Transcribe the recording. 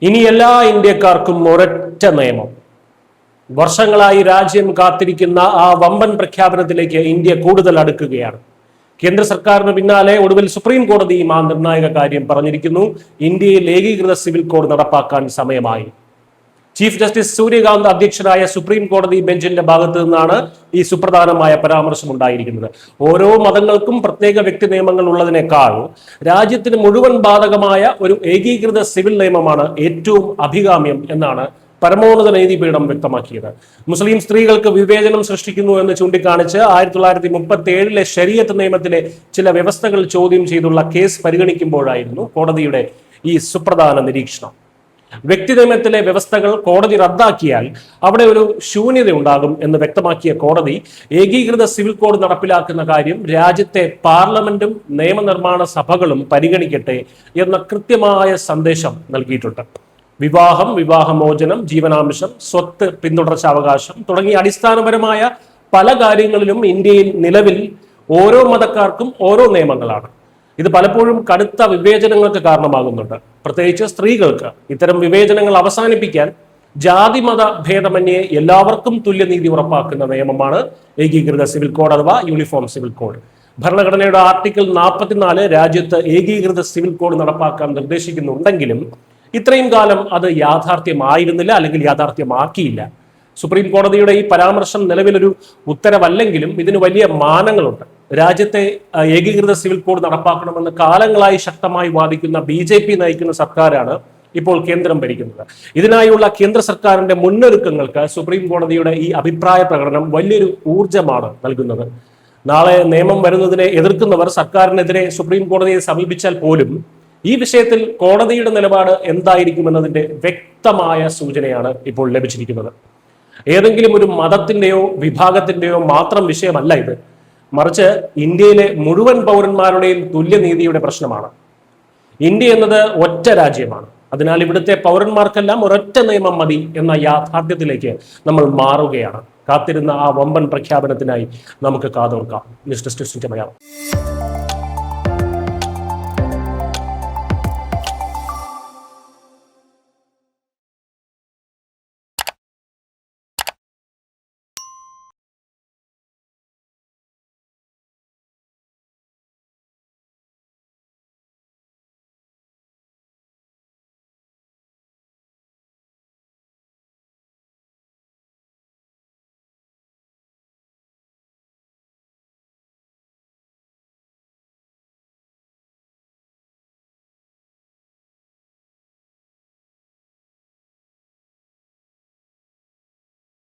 ഇനി എല്ലാ ഇന്ത്യക്കാർക്കും ഒരൊറ്റ നിയമം. വർഷങ്ങളായി രാജ്യം കാത്തിരിക്കുന്ന ആ വമ്പൻ പ്രഖ്യാപനത്തിലേക്ക് ഇന്ത്യ കൂടുതൽ അടുക്കുകയാണ്. കേന്ദ്ര സർക്കാരിന് പിന്നാലെ ഒടുവിൽ സുപ്രീം കോടതിയും ആ നിർണായക കാര്യം പറഞ്ഞിരിക്കുന്നു. ഇന്ത്യയിൽ ഏകീകൃത സിവിൽ കോഡ് നടപ്പാക്കാൻ സമയമായി. ചീഫ് ജസ്റ്റിസ് സൂര്യകാന്ത് അധ്യക്ഷനായ സുപ്രീം കോടതി ബെഞ്ചിന്റെ ഭാഗത്തു നിന്നാണ് ഈ സുപ്രധാനമായ പരാമർശം ഉണ്ടായിരിക്കുന്നത്. ഓരോ മതങ്ങൾക്കും പ്രത്യേക വ്യക്തി നിയമങ്ങൾ ഉള്ളതിനേക്കാൾ രാജ്യത്തിന് മുഴുവൻ ബാധകമായ ഒരു ഏകീകൃത സിവിൽ നിയമമാണ് ഏറ്റവും അഭികാമ്യം എന്നാണ് പരമോന്നത നീതിപീഠം വ്യക്തമാക്കിയത്. മുസ്ലിം സ്ത്രീകൾക്ക് വിവേചനം സൃഷ്ടിക്കുന്നു എന്ന് ചൂണ്ടിക്കാണിച്ച് 1937 ശരീഅത്ത് നിയമത്തിലെ ചില വ്യവസ്ഥകൾ ചോദ്യം ചെയ്തുള്ള കേസ് പരിഗണിക്കുമ്പോഴായിരുന്നു കോടതിയുടെ ഈ സുപ്രധാന നിരീക്ഷണം. വ്യക്തി നിയമത്തിലെ വ്യവസ്ഥകൾ കോടതി റദ്ദാക്കിയാൽ അവിടെ ഒരു ശൂന്യത ഉണ്ടാകും എന്ന് വ്യക്തമാക്കിയ കോടതി ഏകീകൃത സിവിൽ കോഡ് നടപ്പിലാക്കുന്ന കാര്യം രാജ്യത്തെ പാർലമെന്റും നിയമനിർമ്മാണ സഭകളും പരിഗണിക്കട്ടെ എന്ന കൃത്യമായ സന്ദേശം നൽകിയിട്ടുണ്ട്. വിവാഹം, വിവാഹമോചനം, ജീവനാംശം, സ്വത്ത് പിന്തുടർച്ചാവകാശം തുടങ്ങിയ അടിസ്ഥാനപരമായ പല കാര്യങ്ങളിലും ഇന്ത്യയിൽ നിലവിൽ ഓരോ മതക്കാർക്കും ഓരോ നിയമങ്ങളാണ്. ഇത് പലപ്പോഴും കടുത്ത വിവേചനങ്ങൾക്ക് കാരണമാകുന്നുണ്ട്. പ്രത്യേകിച്ച് സ്ത്രീകൾക്ക് ഇത്തരം വിവേചനങ്ങൾ അവസാനിപ്പിക്കാൻ ജാതി മത ഭേദമന്യേ എല്ലാവർക്കും തുല്യനീതി ഉറപ്പാക്കുന്ന നിയമമാണ് ഏകീകൃത സിവിൽ കോഡ് അഥവാ യൂണിഫോം സിവിൽ കോഡ്. ഭരണഘടനയുടെ ആർട്ടിക്കിൾ 44 രാജ്യത്ത് ഏകീകൃത സിവിൽ കോഡ് നടപ്പാക്കാൻ നിർദ്ദേശിക്കുന്നുണ്ടെങ്കിലും ഇത്രയും കാലം അത് യാഥാർത്ഥ്യമായിരുന്നില്ല, അല്ലെങ്കിൽ യാഥാർത്ഥ്യമാക്കിയില്ല. സുപ്രീം കോടതിയുടെ ഈ പരാമർശം നിലവിലൊരു ഉത്തരവല്ലെങ്കിലും ഇതിന് വലിയ മാനങ്ങളുണ്ട്. രാജ്യത്തെ ഏകീകൃത സിവിൽ കോഡ് നടപ്പാക്കണമെന്ന് കാലങ്ങളായി ശക്തമായി വാദിക്കുന്ന BJP നയിക്കുന്ന സർക്കാരാണ് ഇപ്പോൾ കേന്ദ്രം ഭരിക്കുന്നത്. ഇതിനായുള്ള കേന്ദ്ര സർക്കാരിന്റെ മുന്നൊരുക്കങ്ങൾക്ക് സുപ്രീം കോടതിയുടെ ഈ അഭിപ്രായ പ്രകടനം വലിയൊരു ഊർജമാണ് നൽകുന്നത്. നാളെ നിയമം വരുന്നതിനെ എതിർക്കുന്നവർ സർക്കാരിനെതിരെ സുപ്രീം കോടതിയെ സമീപിച്ചാൽ പോലും ഈ വിഷയത്തിൽ കോടതിയുടെ നിലപാട് എന്തായിരിക്കുമെന്നതിന്റെ വ്യക്തമായ സൂചനയാണ് ഇപ്പോൾ ലഭിച്ചിരിക്കുന്നത്. ഏതെങ്കിലും ഒരു മതത്തിന്റെയോ വിഭാഗത്തിന്റെയോ മാത്രം വിഷയമല്ല ഇത്, മറിച്ച് ഇന്ത്യയിലെ മുഴുവൻ പൗരന്മാരുടെയും തുല്യനീതിയുടെ പ്രശ്നമാണ്. ഇന്ത്യ എന്നത് ഒറ്റ രാജ്യമാണ്. അതിനാൽ ഇവിടുത്തെ പൗരന്മാർക്കെല്ലാം ഒരൊറ്റ നിയമം മതി എന്ന യാഥാർത്ഥ്യത്തിലേക്ക് നമ്മൾ മാറുകയാണ്. കാത്തിരുന്ന ആ വമ്പൻ പ്രഖ്യാപനത്തിനായി നമുക്ക് കാതോർക്കാം. News desk Malayalam.